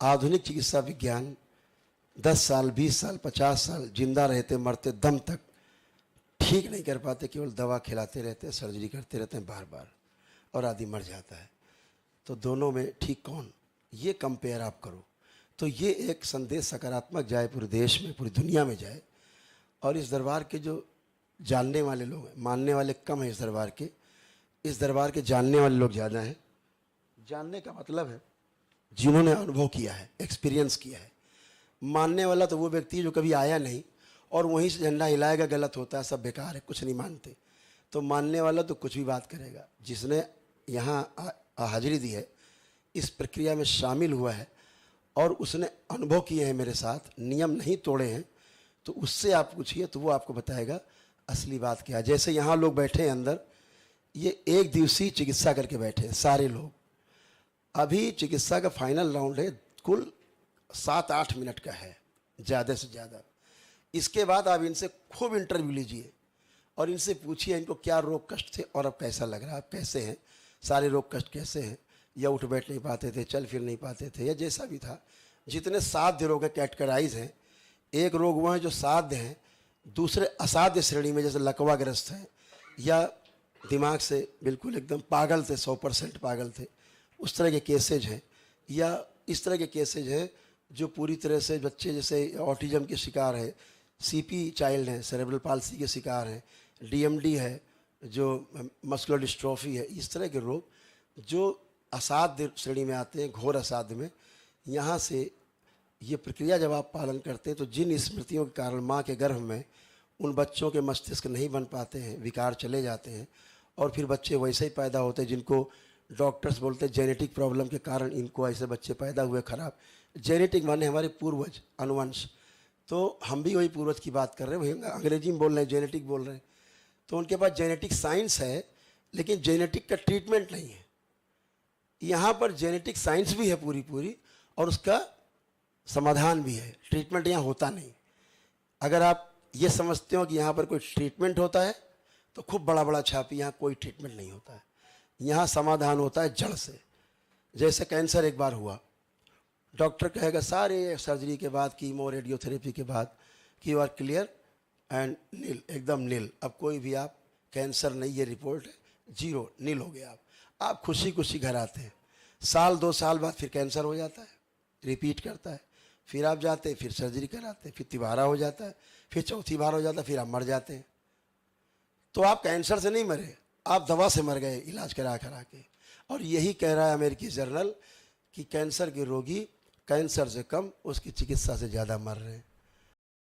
आधुनिक चिकित्सा विज्ञान 10 साल, 20 साल, 50 साल जिंदा रहते मरते दम तक ठीक नहीं कर पाते, केवल दवा खिलाते रहते हैं, सर्जरी करते रहते हैं बार बार, और आदमी मर जाता है। तो दोनों में ठीक कौन, ये कंपेयर आप करो। तो ये एक संदेश सकारात्मक जाए पूरे देश में, पूरी दुनिया में जाए। और इस दरबार के जो जानने वाले लोग हैं, मानने वाले कम हैं इस दरबार के जानने वाले लोग ज़्यादा हैं। जानने का मतलब है जिन्होंने अनुभव किया है, एक्सपीरियंस किया है। मानने वाला तो वो व्यक्ति है जो कभी आया नहीं और वहीं से झंडा हिलाएगा, गलत होता है, सब बेकार है, कुछ नहीं मानते। तो मानने वाला तो कुछ भी बात करेगा। जिसने यहाँ हाजिरी दी है, इस प्रक्रिया में शामिल हुआ है और उसने अनुभव किए हैं मेरे साथ, नियम नहीं तोड़े हैं, तो उससे आप पूछिए तो वो आपको बताएगा असली बात क्या है। जैसे यहाँ लोग बैठे हैं अंदर, ये 1 दिवसीय चिकित्सा करके बैठे हैं सारे लोग। अभी चिकित्सा का फाइनल राउंड है, कुल 7-8 मिनट का है ज़्यादा से ज़्यादा। इसके बाद आप इनसे खूब इंटरव्यू लीजिए और इनसे पूछिए इनको क्या रोग कष्ट थे और अब कैसा लग रहा है, आप कैसे हैं, सारे रोग कष्ट कैसे हैं, या उठ बैठ नहीं पाते थे, चल फिर नहीं पाते थे, या जैसा भी था। जितने साध्य रोग कैटेगराइज हैं, एक रोग वो हैं जो साध्य हैं, दूसरे असाध्य श्रेणी में जैसे लकवाग्रस्त हैं, या दिमाग से बिल्कुल एकदम पागल थे, 100% पागल थे, उस तरह के केसेज हैं। या इस तरह के केसेज हैं जो पूरी तरह से बच्चे जैसे ऑटिज्म के शिकार है, सीपी चाइल्ड हैं, सेरेब्रल पाल्सी के शिकार हैं, डीएमडी है, जो मस्कुलर डिस्ट्रॉफी है, इस तरह के रोग जो असाध्य श्रेणी में आते हैं, घोर असाध्य में। यहाँ से ये प्रक्रिया जब आप पालन करते हैं तो जिन स्मृतियों के कारण माँ के गर्भ में उन बच्चों के मस्तिष्क नहीं बन पाते हैं, विकार चले जाते हैं, और फिर बच्चे वैसे ही पैदा होते हैं जिनको डॉक्टर्स बोलते हैं जेनेटिक प्रॉब्लम के कारण इनको ऐसे बच्चे पैदा हुए खराब। जेनेटिक माने हमारे पूर्वज, अनुवंश। तो हम भी वही पूर्वज की बात कर रहे हैं, वही अंग्रेजी में बोल रहे हैं, जेनेटिक बोल रहे हैं। तो उनके पास जेनेटिक साइंस है, लेकिन जेनेटिक का ट्रीटमेंट नहीं है। यहाँ पर जेनेटिक साइंस भी है पूरी, और उसका समाधान भी है। ट्रीटमेंट यहाँ होता नहीं। अगर आप ये समझते हो कि यहाँ पर कोई ट्रीटमेंट होता है तो खूब बड़ा छापी, यहाँ कोई ट्रीटमेंट नहीं होता है। यहाँ समाधान होता है जड़ से। जैसे कैंसर एक बार हुआ, डॉक्टर कहेगा सारे सर्जरी के बाद, कीमो रेडियोथेरेपी के बाद कि यू आर क्लियर एंड नील, एकदम नील, अब कोई भी आप कैंसर नहीं, ये रिपोर्ट है, 0 नील हो गया। आप खुशी घर आते हैं। 1-2 साल बाद फिर कैंसर हो जाता है, रिपीट करता है, फिर आप जाते हैं, फिर सर्जरी कराते हैं, फिर तिबारा हो जाता है, फिर चौथी बार हो जाता है, फिर आप मर जाते हैं। तो आप कैंसर से नहीं मरे, आप दवा से मर गए, इलाज करा के। और यही कह रहा है अमेरिकी जर्नल कि कैंसर के रोगी कैंसर से कम, उसकी चिकित्सा से ज़्यादा मर रहे हैं।